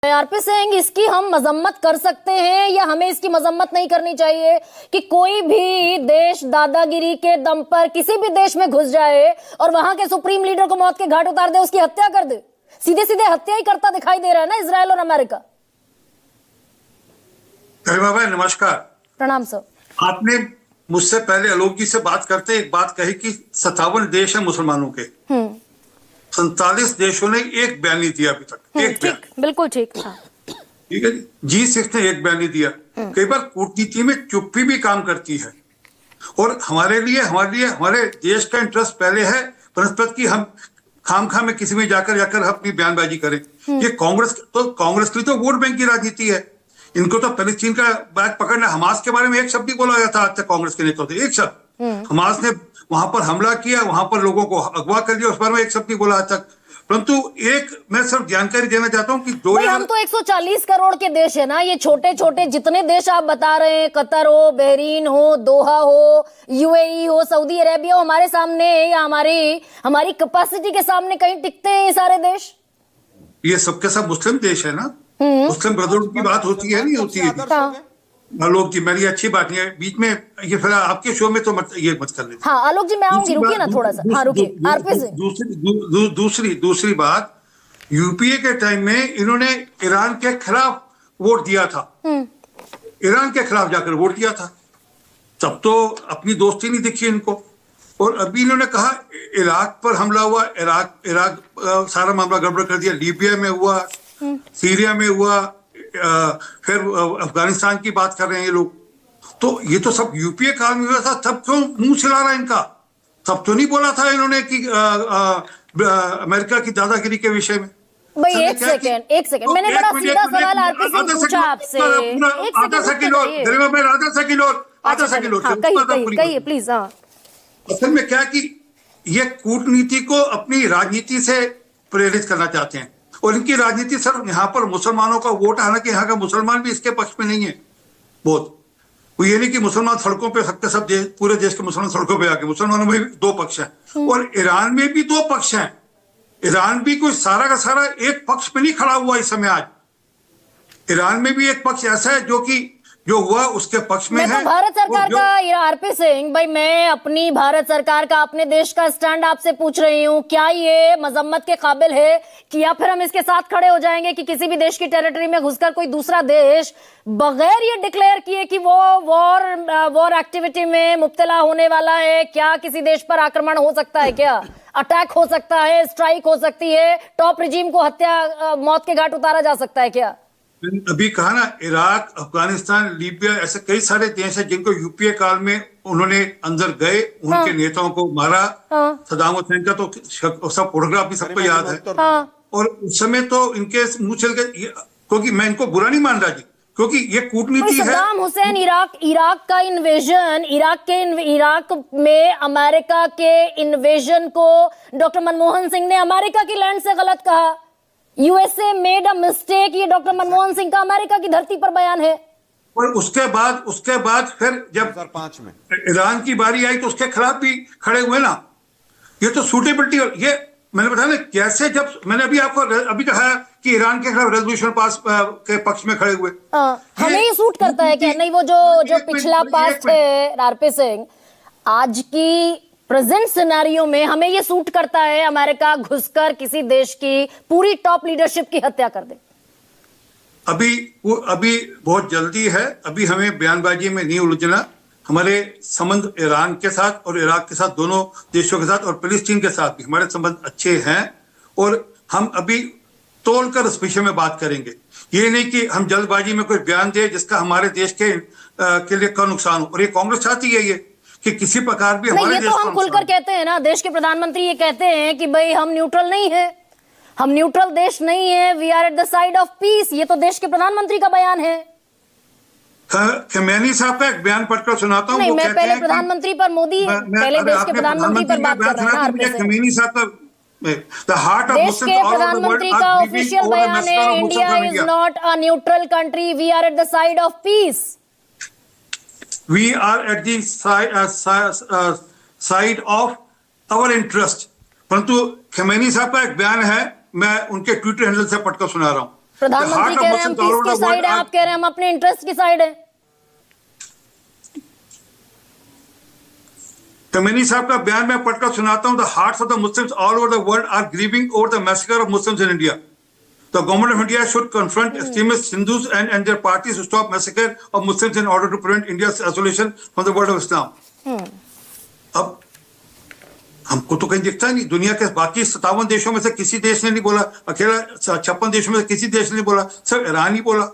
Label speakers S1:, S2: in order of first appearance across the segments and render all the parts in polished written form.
S1: RP Singh, इसकी हम मजम्मत कर सकते हैं या हमें इसकी मजम्मत नहीं करनी चाहिए कि कोई भी देश दादागिरी के दम पर किसी भी देश में घुस जाए और वहां के सुप्रीम लीडर को मौत के घाट उतार दे, उसकी हत्या कर दे? सीधे सीधे हत्या ही करता दिखाई दे रहा है ना इजराइल और अमेरिका।
S2: बाबा नमस्कार।
S1: प्रणाम सर।
S2: आपने मुझसे पहले आलोक जी से बात करते एक बात कही कि 57 देश है मुसलमानों के, 47 देशों ने एक बयान नहीं दिया अभी तक। एक बयान,
S1: बिल्कुल ठीक।
S2: ठीक है जी। G6 ने एक बयान नहीं दिया। कई बार कूटनीति में चुप्पी भी काम करती है और हमारे हमारे देश का इंटरेस्ट पहले है बनस्पत की हम खाम में किसी में जाकर अपनी बयानबाजी करें। ये कांग्रेस की तो वोट बैंक की राजनीति है। इनको तो पैलेस्टीन का बैग पकड़ना, हमास के बारे में एक शब्द नहीं बोला जाता आज तक कांग्रेस के नेताओं से, एक शब्द। हमास ने वहां पर हमला किया, वहां पर लोगों को अगवा कर दिया, उस बारे में एक शब्द नहीं बोला आज तक। परंतु एक मैं सिर्फ जानकारी देना चाहता हूं कि
S1: हम तो 140 करोड़ के देश है ना, ये छोटे छोटे जितने देश आप बता रहे हैं, कतर हो, बहरीन हो, दोहा हो, यूएई हो, सऊदी अरेबिया हो, हमारे सामने या हमारी कैपेसिटी के सामने कहीं टिकते हैं ये सारे देश?
S2: ये सबके सब मुस्लिम देश है ना। मुस्लिम ब्रदरहुड की बात होती है, नहीं होती है? आलोक जी, मेरी अच्छी बात नहीं है बीच में ये, फिर आपके शो में तो ये मत कर लीजिए।
S1: हाँ आलोक जी, मैं आऊंगी, रुकिए ना थोड़ा सा। हाँ रुकिए आरपी सिंह।
S2: दूसरी बात, यूपीए के टाइम में इन्होंने ईरान के खिलाफ वोट दिया था। ईरान के खिलाफ जाकर वोट दिया था, तब तो अपनी दोस्ती नहीं दिखी इनको। और अभी इन्होंने कहा इराक पर हमला हुआ, इराक सारा मामला गड़बड़ कर दिया, लीबिया में हुआ, सीरिया में हुआ, फिर अफगानिस्तान की बात कर रहे हैं ये लोग। तो ये तो सब यूपीए काल में हुआ था, तब क्यों मुंह छिला रहा है इनका? तब तो नहीं बोला था इन्होंने कि अमेरिका की दादागिरी के विषय में।
S1: भाई एक सेकंड, मैंने बड़ा सीधा सवाल आरपी सिंह पूछा आपसे।
S2: आधा सेकंड और
S1: कहिए प्लीज।
S2: असल में क्या कि ये कूटनीति को अपनी राजनीति से प्रेरित करना चाहते हैं और इनकी राजनीति सर यहाँ पर मुसलमानों का वोट, हालांकि यहाँ का मुसलमान भी इसके पक्ष में नहीं है बहुत। वो ये नहीं कि मुसलमान सड़कों पे सकते, सब पूरे देश के मुसलमान सड़कों पे आके, मुसलमानों में भी दो पक्ष हैं और ईरान में भी दो पक्ष हैं। ईरान भी कोई सारा का सारा एक पक्ष पे नहीं खड़ा हुआ इस समय। आज ईरान में भी एक पक्ष ऐसा है जो हुआ उसके पक्ष में है।
S1: तो भारत सरकार का आरपी सिंह भाई, मैं अपनी भारत सरकार का, अपने देश का स्टैंड आपसे पूछ रही हूँ, क्या ये मजम्मत के काबिल है कि या फिर हम इसके साथ खड़े हो जाएंगे कि किसी भी देश की टेरिटरी में घुसकर कोई दूसरा देश बगैर ये डिक्लेयर किए कि वो वॉर एक्टिविटी में मुब्तला होने वाला है, क्या किसी देश पर आक्रमण हो सकता है? क्या अटैक हो सकता है, स्ट्राइक हो सकती है, टॉप रिजीम को हत्या, मौत के घाट उतारा जा सकता है क्या?
S2: अभी कहा ना, इराक, अफगानिस्तान, लीबिया, ऐसे कई सारे देश हैं जिनको यूपीए काल में उन्होंने अंदर गए, उनके नेताओं को मारा। सदाम हुसैन का तो सब फोटोग्राफ भी सबको याद है। और उस समय तो इनके मुंह चल गए, क्योंकि मैं इनको बुरा नहीं मान रहा जी, क्योंकि ये कूटनीति है।
S1: सदाम हुसैन, इराक का इन्वेजन, इराक में अमेरिका के इन्वेजन को डॉक्टर मनमोहन सिंह ने अमेरिका की लैंड से गलत कहा। यूएसए मेड अ मिस्टेक, ये डॉक्टर मनमोहन सिंह का अमेरिका की धरती पर बयान है।
S2: और उसके बाद फिर जब 2005 में ईरान की बारी आई तो उसके खिलाफ भी खड़े हुए ना। ये तो सूटेबिलिटी, ये मैंने बताया ना कैसे, जब मैंने अभी कहा कि ईरान के खिलाफ रेजोल्यूशन पास के पक्ष में खड़े हुए।
S1: हमें ये सूट करता है क्या? नहीं, वो जो पिछला पास्ट है आरपी सिंह, आज की प्रेजेंट सिनेरियो में हमें ये सूट करता है अमेरिका घुसकर किसी देश की पूरी टॉप लीडरशिप की हत्या कर दे?
S2: अभी बहुत जल्दी है, अभी हमें बयानबाजी में नहीं उलझना। हमारे संबंध ईरान के साथ और इराक के साथ, दोनों देशों के साथ और फिलिस्तीन के साथ भी हमारे संबंध अच्छे हैं और हम अभी तोलकर इस विषय में बात करेंगे। ये नहीं कि हम जल्दबाजी में कोई बयान दे जिसका हमारे देश के लिए क्या नुकसान हो। और ये कांग्रेस चाहती है ये कि किसी प्रकार भी हमारे
S1: देश, ये तो हम खुलकर कहते हैं ना, देश के प्रधानमंत्री ये कहते हैं कि भाई हम न्यूट्रल नहीं है, हम न्यूट्रल देश नहीं है, we are at the side of peace. ये तो देश के प्रधानमंत्री का बयान है।
S2: खमेनी साहब का एक बयान पढ़कर सुनाता हूँ।
S1: नहीं, मैं पहले प्रधानमंत्री पर, मोदी पहले देश के प्रधानमंत्री पर बात कर रहा हूँ।
S2: खमेनी साहब का
S1: देश के प्रधानमंत्री का ऑफिशियल बयान है, India is not a neutral country, we are at the side of peace.
S2: We are at the side of our interest। परंतु खमेनी साहब का एक बयान है, मैं उनके ट्विटर हैंडल से पढ़कर सुना रहा हूं।
S1: प्रधानमंत्री कह रहे हैं हम पीस की साइड है, आप कह रहे हैं हम अपने इंटरेस्ट की साइड है।
S2: खमेनी साहब का बयान मैं पढ़कर सुनाता हूं। The hearts of the Muslims all over the world are grieving over the massacre of Muslims in India. The government of India should confront extremist Hindus and their parties to stop massacre of Muslims in order to prevent India's isolation from the world of Islam. अब हमको तो कहीं दिखता नहीं, दुनिया के बाकी 57 देशों में से किसी देश ने नहीं बोला, अकेला 56 देशों में से किसी देश ने नहीं बोला, सिर्फ ईरान ही बोला।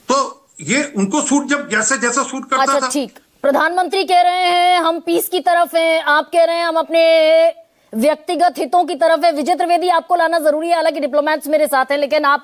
S2: तो ये उनको सूट जब जैसा जैसा सूट करता
S1: अच्छा
S2: था।
S1: ठीक, प्रधानमंत्री कह रहे हैं हम पीस की तरफ हैं, आप कह रहे हैं हम अपने व्यक्तिगत हितों की तरफ है। विजय त्रिवेदी, आपको लाना जरूरी है, हालांकि डिप्लोमैट्स मेरे साथ हैं, लेकिन आप